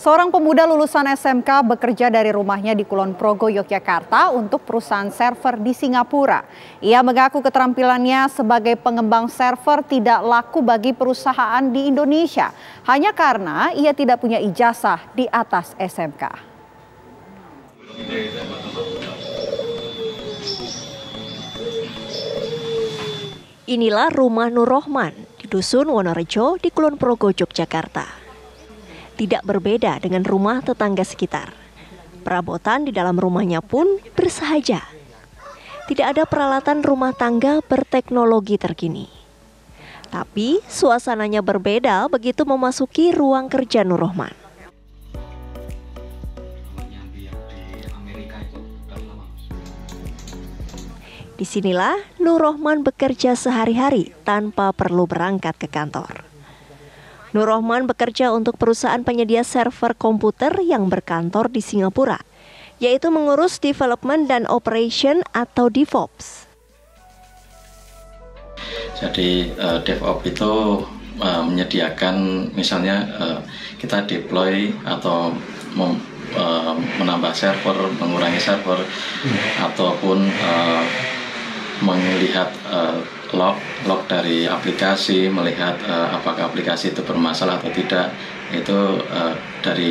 Seorang pemuda lulusan SMK bekerja dari rumahnya di Kulon Progo, Yogyakarta untuk perusahaan server di Singapura. Ia mengaku keterampilannya sebagai pengembang server tidak laku bagi perusahaan di Indonesia, hanya karena ia tidak punya ijazah di atas SMK. Inilah rumah Nur Rohman di Dusun Wonorejo di Kulon Progo, Yogyakarta. Tidak berbeda dengan rumah tetangga sekitar. Perabotan di dalam rumahnya pun bersahaja. Tidak ada peralatan rumah tangga berteknologi terkini. Tapi suasananya berbeda begitu memasuki ruang kerja Nur Rohman. Disinilah Nur Rohman bekerja sehari-hari tanpa perlu berangkat ke kantor. Nur Rohman bekerja untuk perusahaan penyedia server komputer yang berkantor di Singapura, yaitu mengurus development dan operation atau DevOps. Jadi DevOps itu menyediakan misalnya kita deploy atau menambah server, mengurangi server, ataupun melihat log dari aplikasi, melihat apakah aplikasi itu bermasalah atau tidak, itu dari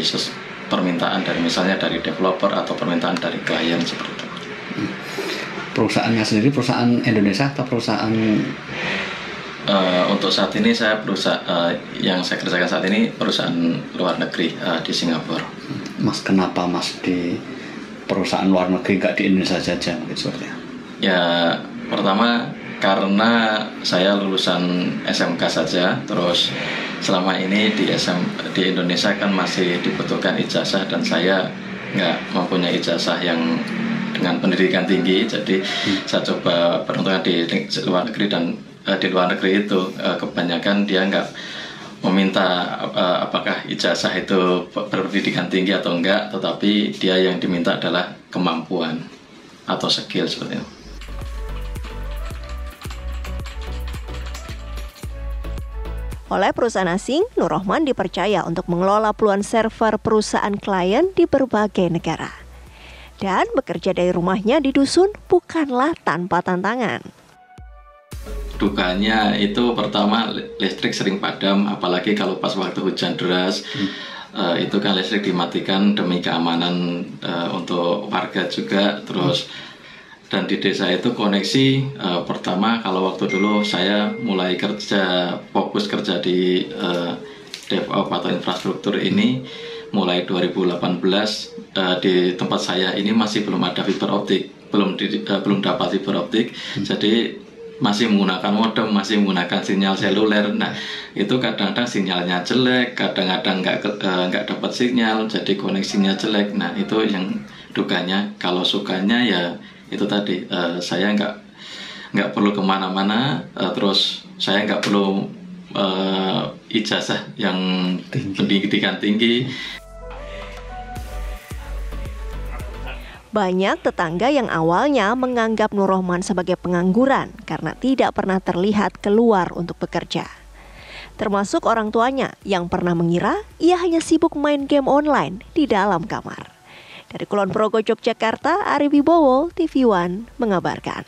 permintaan dari misalnya dari developer atau permintaan dari klien seperti itu. Perusahaannya sendiri perusahaan Indonesia atau perusahaan? Untuk saat ini yang saya kerjakan saat ini perusahaan luar negeri di Singapura. Mas, kenapa Mas di perusahaan luar negeri nggak di Indonesia saja mungkin sepertinya? Ya, pertama karena saya lulusan SMK saja, terus selama ini di Indonesia kan masih dibutuhkan ijazah dan saya nggak mempunyai ijazah yang dengan pendidikan tinggi, jadi saya coba peruntungan di luar negeri dan di luar negeri itu kebanyakan dia nggak meminta apakah ijazah itu berpendidikan tinggi atau enggak, tetapi dia yang diminta adalah kemampuan atau skill seperti itu. Oleh perusahaan asing, Nur Rohman dipercaya untuk mengelola puluhan server perusahaan klien di berbagai negara. Dan bekerja dari rumahnya di dusun bukanlah tanpa tantangan. Dukanya itu pertama listrik sering padam, apalagi kalau pas waktu hujan deras. Itu kan listrik dimatikan demi keamanan untuk warga juga. Terus dan di desa itu koneksi pertama kalau waktu dulu saya mulai fokus kerja di DevOps atau infrastruktur ini mulai 2018 di tempat saya ini masih belum ada fiber optik, belum dapat fiber optik, jadi masih menggunakan modem, masih menggunakan sinyal seluler. Nah itu kadang-kadang sinyalnya jelek, kadang-kadang nggak dapat sinyal, jadi koneksinya jelek. Nah itu yang dukanya. Kalau sukanya ya itu tadi, saya nggak perlu kemana-mana, terus saya nggak perlu ijazah yang pendidikan tinggi. Banyak tetangga yang awalnya menganggap Nur Rohman sebagai pengangguran karena tidak pernah terlihat keluar untuk bekerja. Termasuk orang tuanya yang pernah mengira ia hanya sibuk main game online di dalam kamar. Dari Kulon Progo, Yogyakarta, Ari Wibowo, TV One mengabarkan.